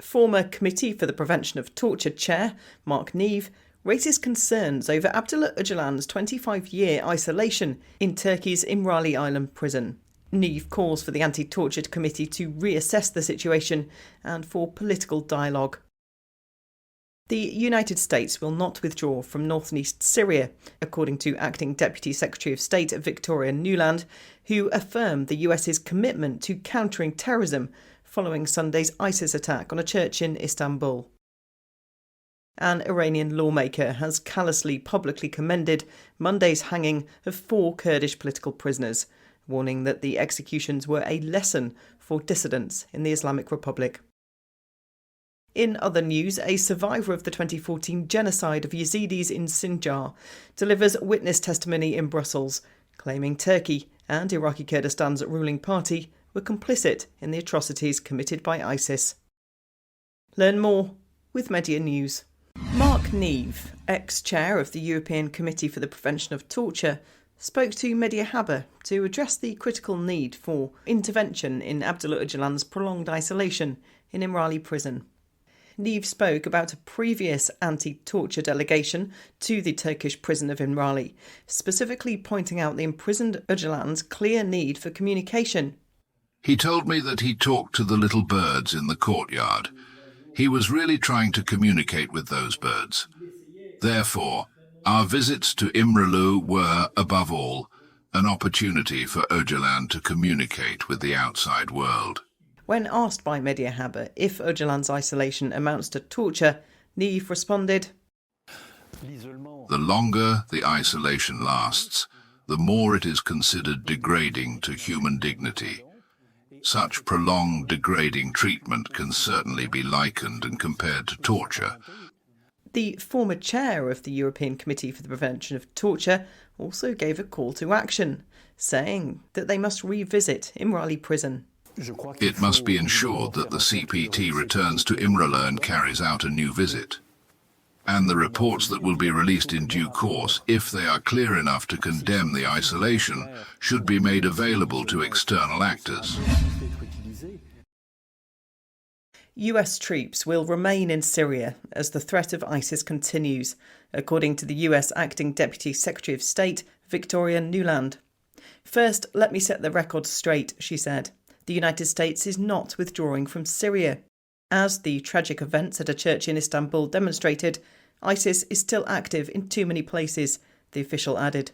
Former Committee for the Prevention of Torture Chair Mark Neve raises concerns over Abdullah Öcalan's 25-year isolation in Turkey's İmralı Island prison. Neve calls for the Anti-Torture Committee to reassess the situation and for political dialogue. The United States will not withdraw from north and east Syria, according to Acting Deputy Secretary of State Victoria Nuland, who affirmed the US's commitment to countering terrorism following Sunday's ISIS attack on a church in Istanbul. An Iranian lawmaker has callously publicly commended Monday's hanging of 4 Kurdish political prisoners, warning that the executions were a lesson for dissidents in the Islamic Republic. In other news, a survivor of the 2014 genocide of Yazidis in Sinjar delivers witness testimony in Brussels, claiming Turkey and Iraqi Kurdistan's ruling party were complicit in the atrocities committed by ISIS. Learn more with Media News. Mark Neve, ex-chair of the European Committee for the Prevention of Torture, spoke to Media Haber to address the critical need for intervention in Abdullah Öcalan's prolonged isolation in İmralı prison. Neve spoke about a previous anti-torture delegation to the Turkish prison of İmralı, specifically pointing out the imprisoned Öcalan's clear need for communication. He told me that he talked to the little birds in the courtyard. He was really trying to communicate with those birds. Therefore, our visits to İmralı were, above all, an opportunity for Öcalan to communicate with the outside world. When asked by Media Haber if Öcalan's isolation amounts to torture, Neve responded, "The longer the isolation lasts, the more it is considered degrading to human dignity. Such prolonged degrading treatment can certainly be likened and compared to torture." The former chair of the European Committee for the Prevention of Torture also gave a call to action, saying that they must revisit İmralı prison. It must be ensured that the CPT returns to İmralı and carries out a new visit. And the reports that will be released in due course, if they are clear enough to condemn the isolation, should be made available to external actors. US troops will remain in Syria as the threat of ISIS continues, according to the US Acting Deputy Secretary of State Victoria Nuland. "First, let me set the record straight," she said. "The United States is not withdrawing from Syria. As the tragic events at a church in Istanbul demonstrated, ISIS is still active in too many places," the official added.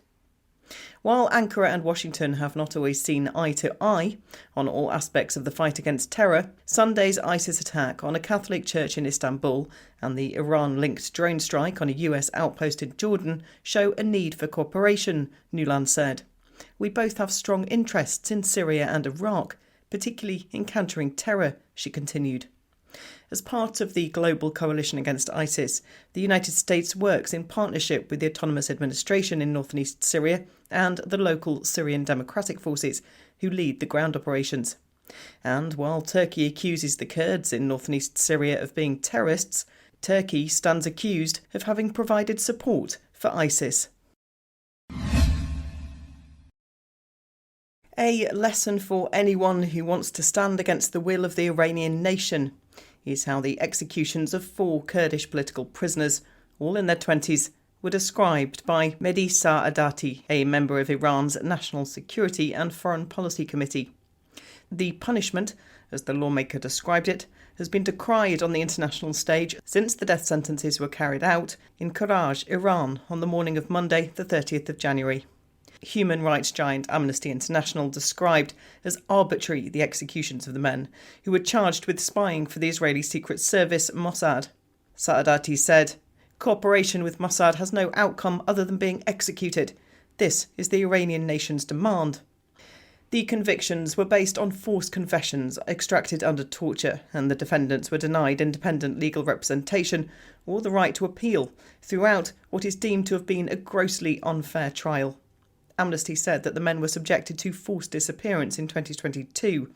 While Ankara and Washington have not always seen eye to eye on all aspects of the fight against terror, Sunday's ISIS attack on a Catholic church in Istanbul and the Iran-linked drone strike on a US outpost in Jordan show a need for cooperation, Nuland said. "We both have strong interests in Syria and Iraq, particularly in countering terror," she continued. As part of the global coalition against ISIS, the United States works in partnership with the Autonomous Administration in north and east Syria and the local Syrian Democratic Forces, who lead the ground operations. And while Turkey accuses the Kurds in north and east Syria of being terrorists, Turkey stands accused of having provided support for ISIS. A lesson for anyone who wants to stand against the will of the Iranian nation is how the executions of 4 Kurdish political prisoners, all in their 20s, were described by Mehdi Saadati, a member of Iran's National Security and Foreign Policy Committee. The punishment, as the lawmaker described it, has been decried on the international stage since the death sentences were carried out in Karaj, Iran, on the morning of Monday, the 30th of January. Human rights giant Amnesty International described as arbitrary the executions of the men who were charged with spying for the Israeli Secret Service Mossad. Saadati said, "Cooperation with Mossad has no outcome other than being executed. This is the Iranian nation's demand." The convictions were based on forced confessions extracted under torture, and the defendants were denied independent legal representation or the right to appeal throughout what is deemed to have been a grossly unfair trial. Amnesty said that the men were subjected to forced disappearance in 2022.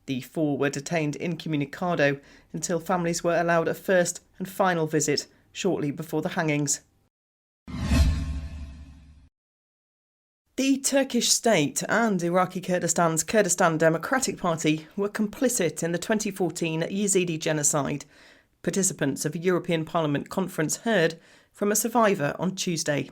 The 4 were detained incommunicado until families were allowed a first and final visit shortly before the hangings. The Turkish state and Iraqi Kurdistan's Kurdistan Democratic Party were complicit in the 2014 Yazidi Genocide. Participants of a European Parliament conference heard from a survivor on Tuesday.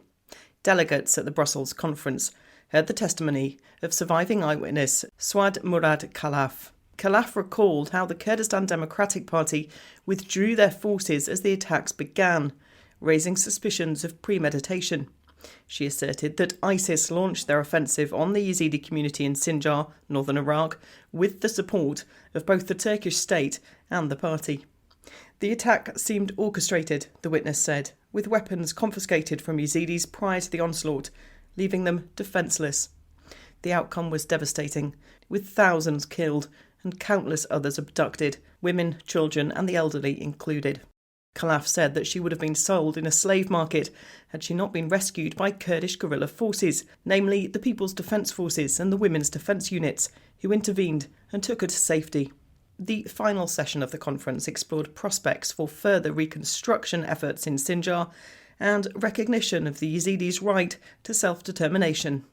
Delegates at the Brussels conference heard the testimony of surviving eyewitness Swad Murad Khalaf. Khalaf recalled how the Kurdistan Democratic Party withdrew their forces as the attacks began, raising suspicions of premeditation. She asserted that ISIS launched their offensive on the Yazidi community in Sinjar, northern Iraq, with the support of both the Turkish state and the party. The attack seemed orchestrated, the witness said, with weapons confiscated from Yazidis prior to the onslaught, leaving them defenceless. The outcome was devastating, with thousands killed and countless others abducted, women, children and the elderly included. Khalaf said that she would have been sold in a slave market had she not been rescued by Kurdish guerrilla forces, namely the People's Defence Forces and the Women's Defence Units, who intervened and took her to safety. The final session of the conference explored prospects for further reconstruction efforts in Sinjar and recognition of the Yazidis' right to self-determination.